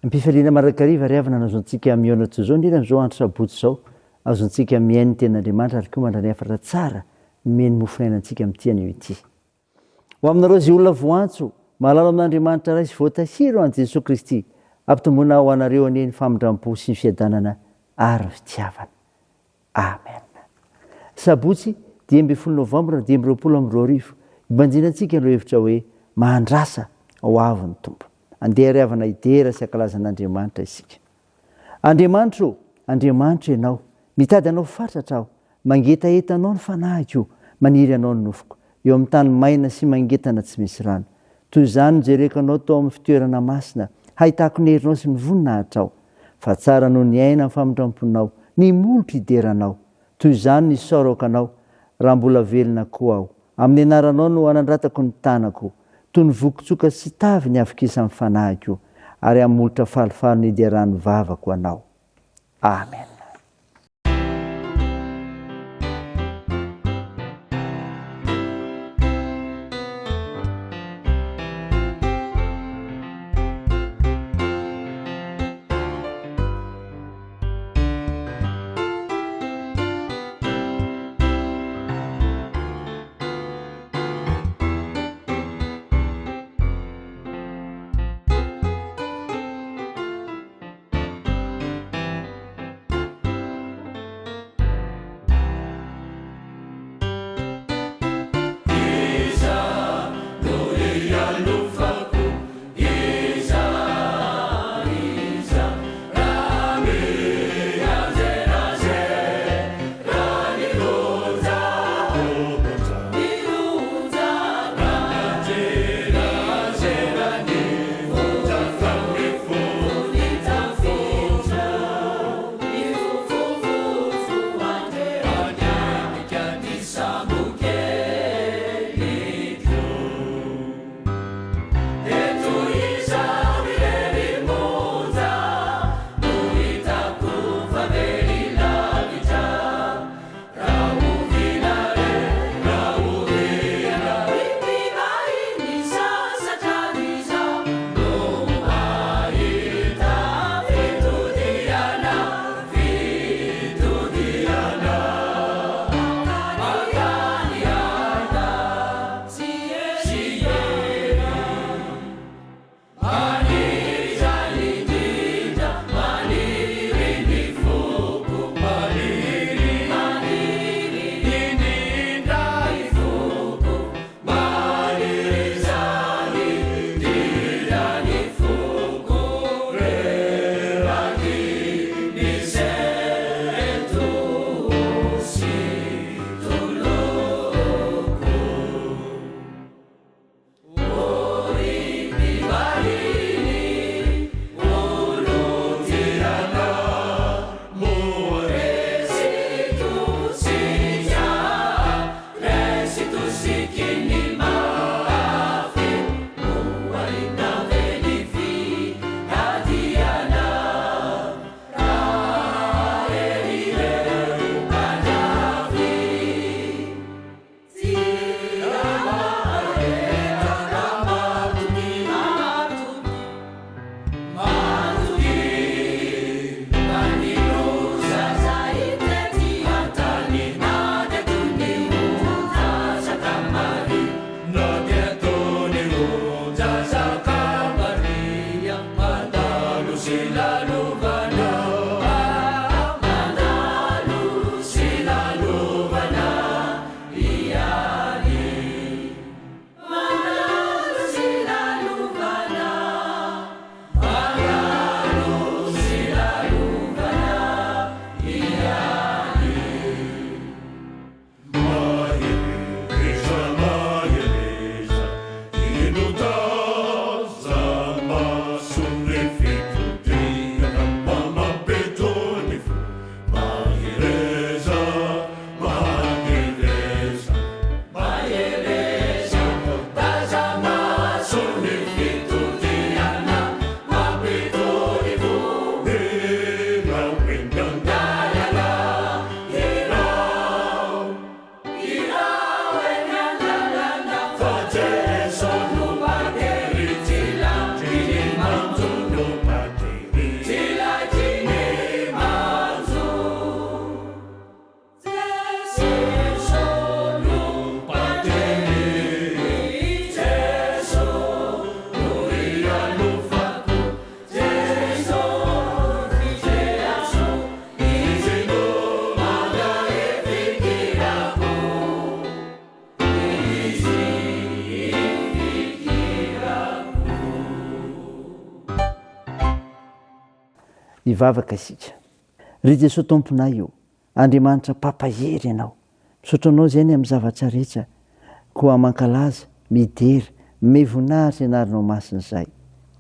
Mpifaliana marakariva riavana nazontsika miona toy zao ndrindra am'izao andro sabotsy zao azontsika miainy ten'Andriamanitra ary koa mandrany hafatra tsara meny mofonainantsika amin'ity anio ity. Ho aminareo zay olona voantso mahalala amin'Andriamanitra ray sy voatahiro an' Jesosy Kristy ampitomboana ho anareo anie ny famindrampo sy ny fiadanana ary ny fitiavana. Amen. Sabotsy 10 Novambra 2020 ibanjinantsika ireo hevitra hoe mahandrasa ho avy ny Tompo. Andeha riavana idera sy ankalazan'Andriamanitra isika. Andriamanitra, Andriamanitra ianao, mitady anao fatratra aho, mangetaeta anao ny fanahiko, maniry anao ny nofoko, eo amin'ny tany maina sy mangetana tsy misy rano. Toy izany jereko anao tao amin'ny fitoerana masina, hahitako ny herinao sy ny voninahitra aho. Fa tsara noho ny aina ny famindramponao, ny molotra ideranao. Toy izany ny saoroka anao, raha mbola velona koa aho. Amin'ny anaranao no anandratako ny tanako, toy ny vokotsoka sy tavy ny afikisa ny fanahiko, ary amin'ny molotra falifaly ny iderany vavako anao. Amen. hivavaka isika. Ry Jesosy tomponay io, Andriamanitra pampahery ianao, misaotra anao zay ny amin'ny zavatra rehetra, koa mankalaza, midery, mivonahitra ianarinao masina izay.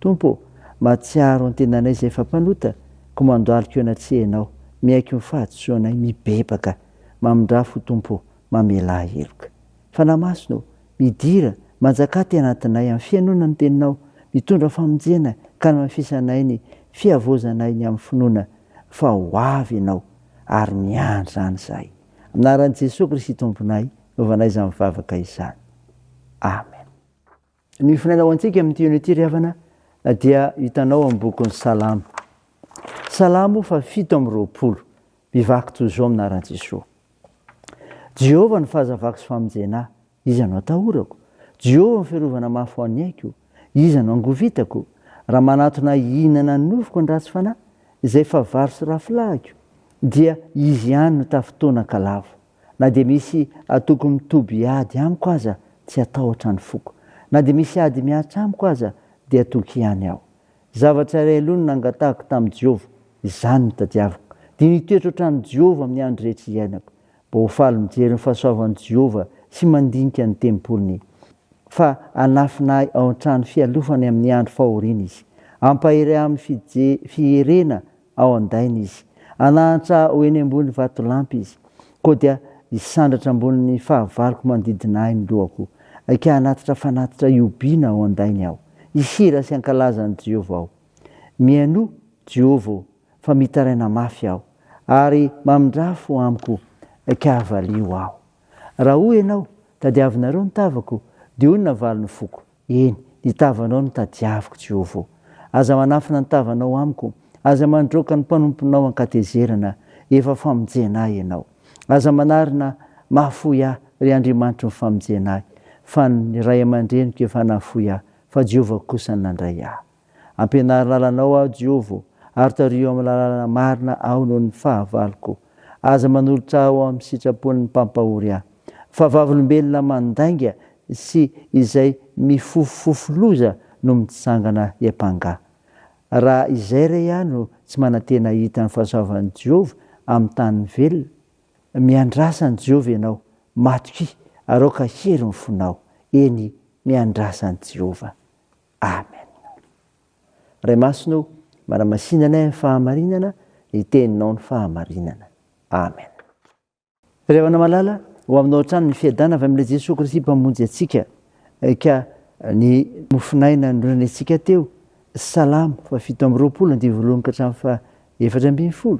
Tompo, matsiaro an-tenanay izay fampanota, ko mandoaliko eo anatrehänao, miaiky ny fahatsoanay, mibebaka, mamindrafo Tompo, mamela heloka. Fanamasonao, midira, manjaka ty anatinay amin'ny fianona ny teninao, mitondra famonjena ka ny mafisanay ny fiavozanay ny amin'ny finoana fa ho avy ianao ary miandry zany izay. Anaran'i Jesosy Kristy tomponay, novanay izany mivavaka izany. Amen. Ny finainao antsika amin'ny tion'ity ry havana dia hitanao amin'ny bokin'ny Salamo. Salamo 7:20 mivaky toy izao aminaran'i Jesosy. Jehovah ny fahazavako sy famonjena, iza no atahorako? Jehovah ny fiarovana mafy ho an'ny aiko, iza no angovitako? Raha manatona hihinana ny nofoko ny ratsy fanahy, izay favaro sy rafilahiko, dia izy ihany no tafotoana kalavo. Na dia misy atoko mitoby ady amiko aza, tsy atahotra ny foko. Na dia misy ady miatra amiko aza, dia atoky ihany aho. Zavatra iray aloha no nangatahako tamin'i Jehovah, izany no tadiaviko. Dia nitoetra ohatran'i Jehovah amin'ny andro rehetra iainako. Mba ho faly mijery ny fahasoavan'i Jehovah sy mandinika ny tempolony. Fa anafinay ao an-trano fialofany amin'ny andro fahoriana izy. Ampahery amin'ny fiherena ao andainy izy. Anahitra ho eny ambony vatolampy izy. Koa dia hisandratra ambony fahavaloko manodidina ny lohako. Ka hanatitra fanatitra iobiana ao andainy aho. Hisira sy ankalazan'i Jehovah aho. Mihaino Jehovah fa mitaraina mafy aho. Ary mamindrafo amiko ka avalio aho. Raha hoy ianao, tadiavinareo ny tavako, dia hoy ny navaly ny foko. Eny, ny tavanao no tadiaviko Jehovah. Aza manafina ny tavanao amiko, aza mandroaka ny mpanomponao ankatezerana, efa famonjenay ianao. Aza manarina mahafoy ahy, ry Andriamanitra ny famonjenay. Fa ny ray aman-dreniko efa nahafoy ahy, fa Jehovah kosa ny nandray ahy. Ampianary lalanao aho Jehovah, ary tario amin'ny lalana marina aho noho ny fahavaloko. Aza manolotra aho amin'ny sitrapon'ny mpampahory ahy. Fa vavolombelona mandainga sy izay mifofofofoloza no mitsangana hiampangà. Raha izay ray ihany no tsy manantena hita ny fahasoavan'i Jehovah amin'ny tany velona, miandrasan'i Jehovah ianao, matoky, aroka hery ny fonao. Eny, miandrasan'i Jehovah. Amen. Ray masonao, maramasinanay ny fahamarinana, ny teninao ny fahamarinana. Amen. Ry havana malala, ho aminao trano ny fiadana avy amin'ilay Jesosy Kristy mpamonjy antsika, ka ny mofinaina nonany antsika teo, Salamo 7:20-4:40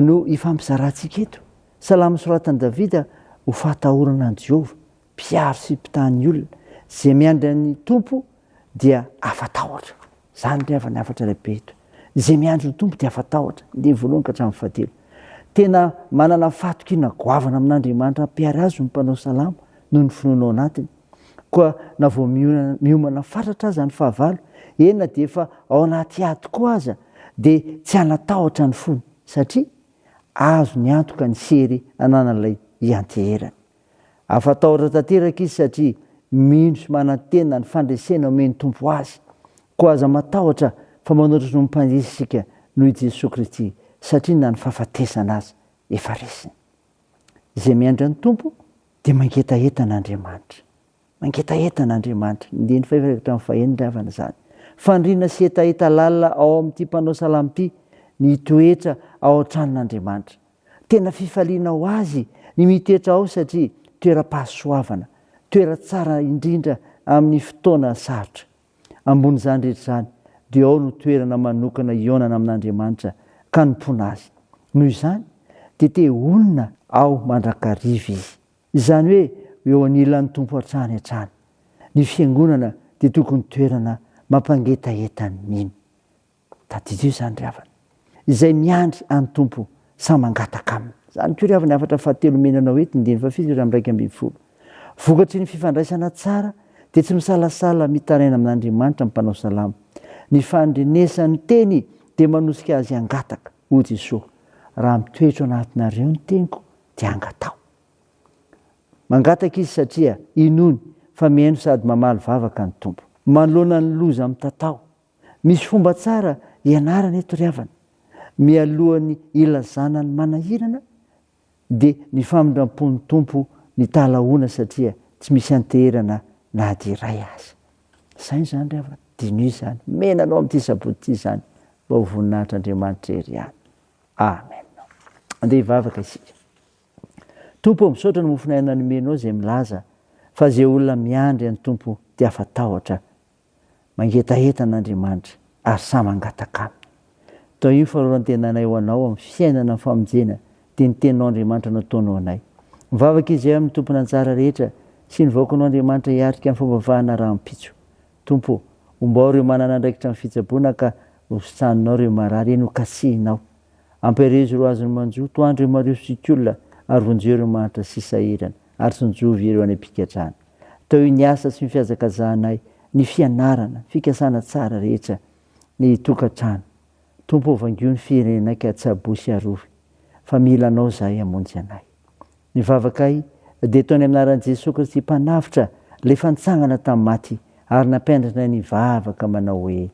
no ifampizarantsika eto. Salamo soratan'i Davida ho fahatahorana an Jehovah, mpiaro sy mpitany olona, zay miandry ny tompo dia afatahotra. Zany ry havana afatra lehibe eto. Zay miandry ny tompo dia afatahotra, dia voalohany ka hatramin'ny fahatelo. Tena manana fatokina goavana amin'Andriamanitra ampiary azy ny mpanao salamo noho ny finoana ao anatiny. Koa na vao miomana fatratra aza ny fahavalo, ena dia efa ao anaty ady koa aza, dia tsy hanatahotra ny fony, satria azo ny antoka ny sery ananan'ilay ianteherany. Afatahotra tanteraka izy satria mino sy manantena ny fandresena omeny tompo azy. Koa aza matahotra fa manotratra ny mpanjesy isika noho i Jesosy Kristy, satria na ny fahafatesana azy efa resiny. Izay miandry ny tompo dia mangetahetan'Andriamanitra. Mangetahetan'Andriamanitra. Ndiny fahefarekatra amin'ny fahen'ny ry havana zany. Fandriana sy hetaheta lalina ao amin'ity mpanao salamo ity, ny toetra ao an-tranon'Andriamanitra. Tena fifaliana ho azy ny mitoetra ao satria toeram-pahasoavana, toera tsara indrindra amin'ny fotoana sarotra. Ambony izany rehetra zany, dia ao no toerana manokana ionana amin'Andriamanitra ka nimpona azy. Noho izany, dia te olona ao mandrakariva izy. Izany hoe eo anilan'ny tompo hatrany hatrany. Ny fiangonana dia tokony toerana mampangetaheta ny mino. Tadidio izany ry havana. Izay miandry any tompo sa mangataka aminy. Zany koa ry havana afatra fahatelo menanao eto ny 7:12. Vokatry ny fifandraisana tsara dia tsy misalasala mitaraina amin'Andriamanitra mpanao salamo. Ny fandrenesan'ny teny dia manosika azy angataka. O Jesosy, raha mitoetra anatinareo ny teniko dia angatao. Mangataka izy satria inony fa mihaino sady mamaly vavaka ny tompo. Manoloana ny loza amin'ny tatao. Misy fomba tsara ianarana eto ry havana. mialohany ilazana ny manahirana dia ny famindram-pon'ny tompo ny talahoana satria tsy misy anteherana na ady iray aza. Zay zany rehefa dino izany menanao amin'ity saboty ity zany mba ho voninahitr'Andriamanitra ery ihany. Amen. Andeha hivavaka isika. Tompo misaotra ny mofinaina nomenao izay milaza fa izay olona miandry any tompo dia afatahotra mangetahetan'Andriamanitra ary samy mangataka aminy. Tao io faharoran-tenanay ho anao amin'ny fiainana famonjena dia ny teninao Andriamanitra nataonao anay. Mivavaka izy amin'ny tompona anjara rehetra sy ny vaokanao Andriamanitra hiarika amin'ny fambavahana rahampitso. Tompo, ombao ireo manana andraikitra amin'ny fitsaboana ka hositsaninao ireo marary eny ho kasihinao. Ampiraizy ireo azony manjo, toandro ireo mario sikolona ary vonjeo ireo manitra sy sahirana ary sonjovy ireo any am-pikatrana. Tao io ny asa sy ny fiazakazahanay, ny fianarana, fikasana tsara rehetra, ny tokantrano. Tompo vangio ny firenenay ka tsabo sy arovy, fa mila anao zahay hamonjy anay. Ny vavakay dia tao ny amin'ny anaran'i Jesosy Kristy mpanavitra ilay fantsangana tamin'ny maty ary nampiandrana ny vavaka manao hoe: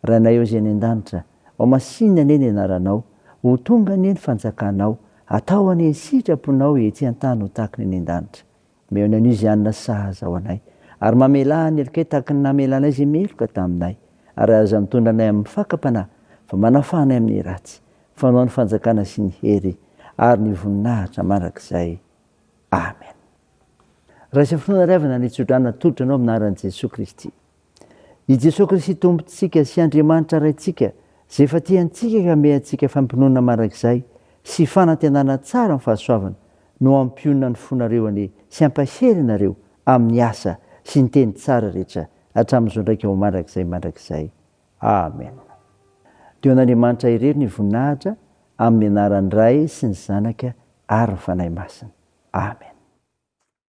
raha nay eo izay any an-danitra, ao masinina anie ny anaranao, ho tonga anie ny fanjakanao, atao anie sitraponao etsy an-tany ho tahaka ny any an-danitra. Meona an'io izay anona sahaza ao anay, ary mamelà ny elikay tahaka ny namelanay izay meloka taminay, ary aza mitondra anay amin'ny fakapanahy, fa manafanay amin'ny ratsy, fanao ny fanjakana sy ny hery ary ny voninahitra mandrakizay. Amen. Raha isa fotoana ravina ny tsodrana tolotranao amin'ny anaran'i Jesosy Kristy. I Jesosy Kristy tompontsika sy Andriamanitra raintsika izay efa tiantsika ka meantsika fampinoana mandrakizay sy fanantenana tsara amin'ny fahasoavana no ampionana ny fonareo sy ampahery nareo amin'ny asa sy ny teny tsara rehetra hatramin'izao ndraika ho mandrakizay. Amen. Deo an'Andriamanitra irery ny voninahitra amin'ny anaran'ny Ray sy ny Zanaka ary ny Fanahy Masina. Amen.